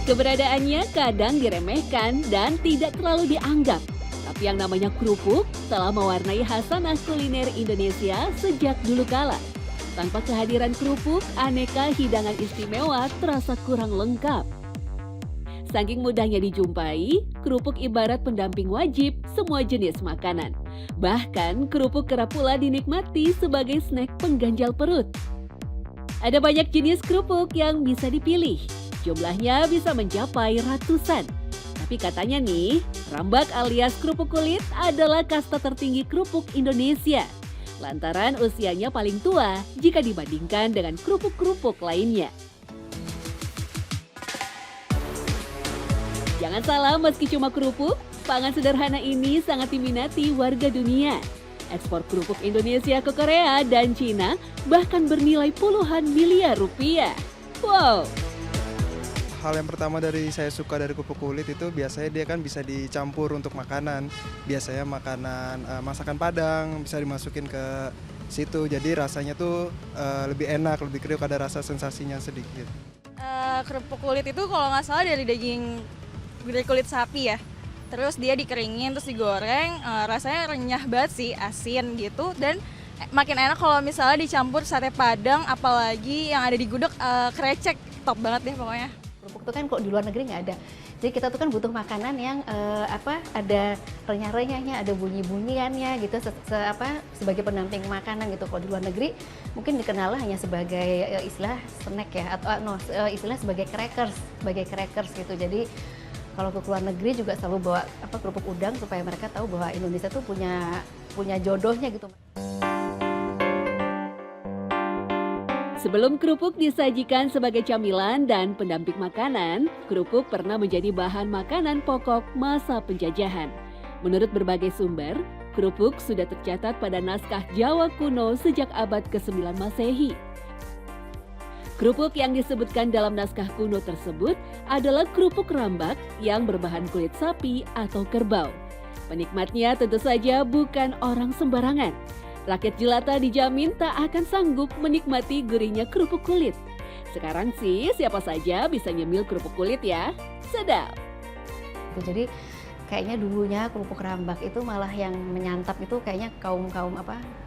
Keberadaannya kadang diremehkan dan tidak terlalu dianggap. Tapi yang namanya kerupuk telah mewarnai hasanah kuliner Indonesia sejak dulu kala. Tanpa kehadiran kerupuk, aneka hidangan istimewa terasa kurang lengkap. Saking mudahnya dijumpai, kerupuk ibarat pendamping wajib semua jenis makanan. Bahkan kerupuk kerap pula dinikmati sebagai snack pengganjal perut. Ada banyak jenis kerupuk yang bisa dipilih. Jumlahnya bisa mencapai ratusan. Tapi katanya nih, rambak alias kerupuk kulit adalah kasta tertinggi kerupuk Indonesia. Lantaran usianya paling tua jika dibandingkan dengan kerupuk-kerupuk lainnya. Jangan salah, meski cuma kerupuk, pangan sederhana ini sangat diminati warga dunia. Ekspor kerupuk Indonesia ke Korea dan Cina bahkan bernilai puluhan miliar rupiah. Wow! Hal yang pertama dari saya suka dari kerupuk kulit itu biasanya dia kan bisa dicampur untuk makanan. Biasanya masakan Padang bisa dimasukin ke situ. Jadi rasanya tuh lebih enak, lebih kriuk, ada rasa sensasinya sedikit. Kerupuk kulit itu kalau nggak salah dari kulit sapi ya. Terus dia dikeringin, terus digoreng, rasanya renyah banget sih, asin gitu. Dan makin enak kalau misalnya dicampur sate Padang, apalagi yang ada di gudeg, krecek, top banget deh pokoknya. Kerupuk itu kan kok di luar negeri nggak ada. Jadi kita tuh kan butuh makanan yang ada renyah-renyahnya, ada bunyi-bunyiannya gitu, sebagai pendamping makanan gitu. Kalau di luar negeri mungkin dikenal hanya sebagai istilah snack ya, atau istilah sebagai crackers gitu. Jadi kalau ke luar negeri juga selalu bawa kerupuk udang supaya mereka tahu bahwa Indonesia tuh punya jodohnya gitu. Sebelum kerupuk disajikan sebagai camilan dan pendamping makanan, kerupuk pernah menjadi bahan makanan pokok masa penjajahan. Menurut berbagai sumber, kerupuk sudah tercatat pada naskah Jawa kuno sejak abad ke-9 Masehi. Kerupuk yang disebutkan dalam naskah kuno tersebut adalah kerupuk rambak yang berbahan kulit sapi atau kerbau. Penikmatnya tentu saja bukan orang sembarangan. Rakyat jelata dijamin tak akan sanggup menikmati gurihnya kerupuk kulit. Sekarang sih siapa saja bisa nyemil kerupuk kulit ya. Sedap. Jadi kayaknya dulunya kerupuk rambak itu malah yang menyantap itu kayaknya kaum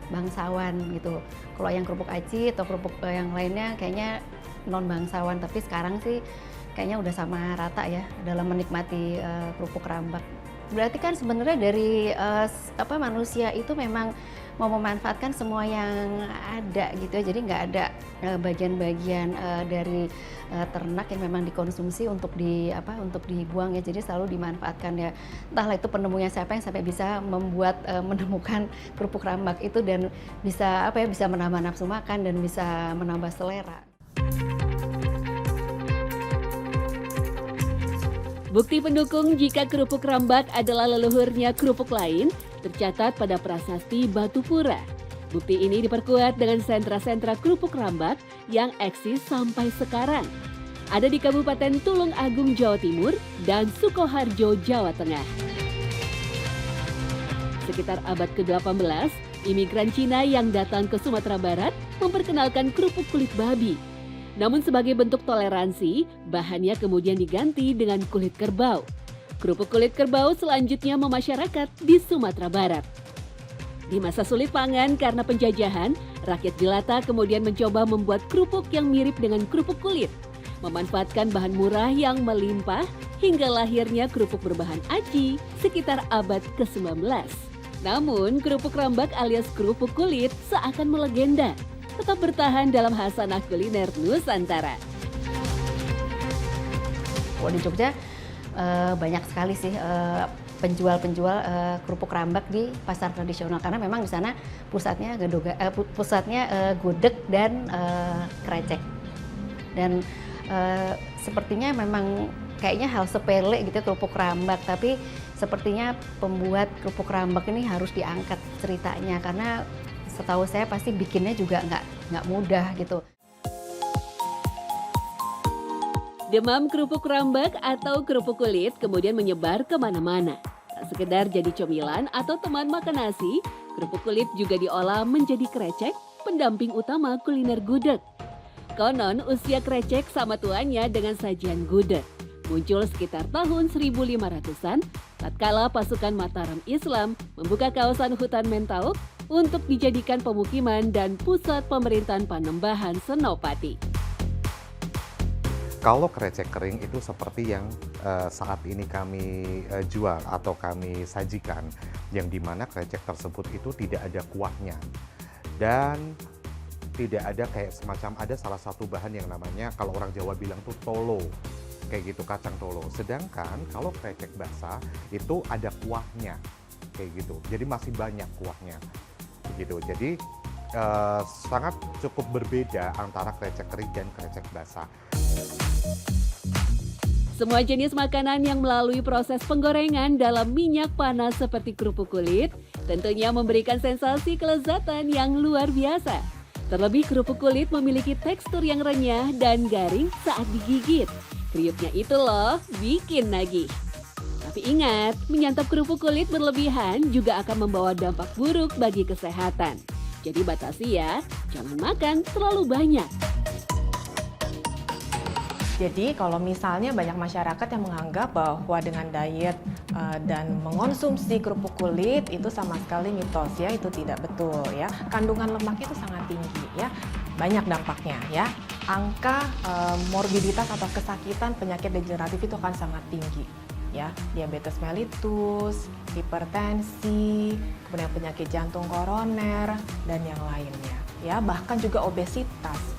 bangsawan gitu. Kalau yang kerupuk aci atau kerupuk yang lainnya kayaknya non bangsawan. Tapi sekarang sih kayaknya udah sama rata ya dalam menikmati kerupuk rambak. Berarti kan sebenarnya dari manusia itu memang mau memanfaatkan semua yang ada gitu ya. Jadi nggak ada bagian-bagian dari ternak yang memang dikonsumsi untuk dibuang ya. Jadi selalu dimanfaatkan ya. Entahlah itu penemunya siapa yang sampai bisa menemukan kerupuk rambak itu dan bisa menambah nafsu makan dan bisa menambah selera. Bukti pendukung jika kerupuk rambak adalah leluhurnya kerupuk lain tercatat pada prasasti Batu Pura. Bukti ini diperkuat dengan sentra-sentra kerupuk rambak yang eksis sampai sekarang. Ada di Kabupaten Tulung Agung, Jawa Timur dan Sukoharjo, Jawa Tengah. Sekitar abad ke-18, imigran Cina yang datang ke Sumatera Barat memperkenalkan kerupuk kulit babi. Namun sebagai bentuk toleransi, bahannya kemudian diganti dengan kulit kerbau. Kerupuk kulit kerbau selanjutnya memasyarakat di Sumatera Barat. Di masa sulit pangan karena penjajahan, rakyat jelata kemudian mencoba membuat kerupuk yang mirip dengan kerupuk kulit. Memanfaatkan bahan murah yang melimpah hingga lahirnya kerupuk berbahan aci sekitar abad ke-19. Namun kerupuk rambak alias kerupuk kulit seakan melegenda, tetap bertahan dalam hasanah kuliner Nusantara. Kalau di Jogja banyak sekali sih penjual-penjual kerupuk rambak di pasar tradisional karena memang di sana pusatnya gudeg dan krecek. Dan sepertinya memang kayaknya hal sepele gitu kerupuk rambak, tapi sepertinya pembuat kerupuk rambak ini harus diangkat ceritanya karena setahu saya pasti bikinnya juga nggak mudah gitu. Demam kerupuk rambak atau kerupuk kulit kemudian menyebar kemana-mana. Tak sekedar jadi cemilan atau teman makan nasi, kerupuk kulit juga diolah menjadi krecek, pendamping utama kuliner gudeg. Konon usia krecek sama tuanya dengan sajian gudeg. muncul sekitar tahun 1500-an tatkala pasukan Mataram Islam membuka kawasan hutan Mentau untuk dijadikan pemukiman dan pusat pemerintahan Panembahan Senopati. Kalau krecek kering itu seperti yang saat ini kami jual atau kami sajikan, yang dimana krecek tersebut itu tidak ada kuahnya dan tidak ada kayak semacam ada salah satu bahan yang namanya kalau orang Jawa bilang tuh tolo, kayak gitu, kacang tolo. Sedangkan kalau krecek basah itu ada kuahnya kayak gitu, jadi masih banyak kuahnya gitu. Jadi sangat cukup berbeda antara krecek kering dan krecek basah. Semua jenis makanan yang melalui proses penggorengan dalam minyak panas seperti kerupuk kulit tentunya memberikan sensasi kelezatan yang luar biasa. Terlebih kerupuk kulit memiliki tekstur yang renyah dan garing saat digigit. Kriuknya itu loh bikin nagih. Tapi ingat, menyantap kerupuk kulit berlebihan juga akan membawa dampak buruk bagi kesehatan. Jadi batasi ya, jangan makan terlalu banyak. Jadi kalau misalnya banyak masyarakat yang menganggap bahwa dengan diet dan mengonsumsi kerupuk kulit itu sama sekali mitos ya, itu tidak betul ya. Kandungan lemak itu sangat tinggi ya, banyak dampaknya ya. Angka morbiditas atau kesakitan penyakit degeneratif itu akan sangat tinggi ya, diabetes mellitus, hipertensi, kemudian penyakit jantung koroner dan yang lainnya ya, bahkan juga obesitas.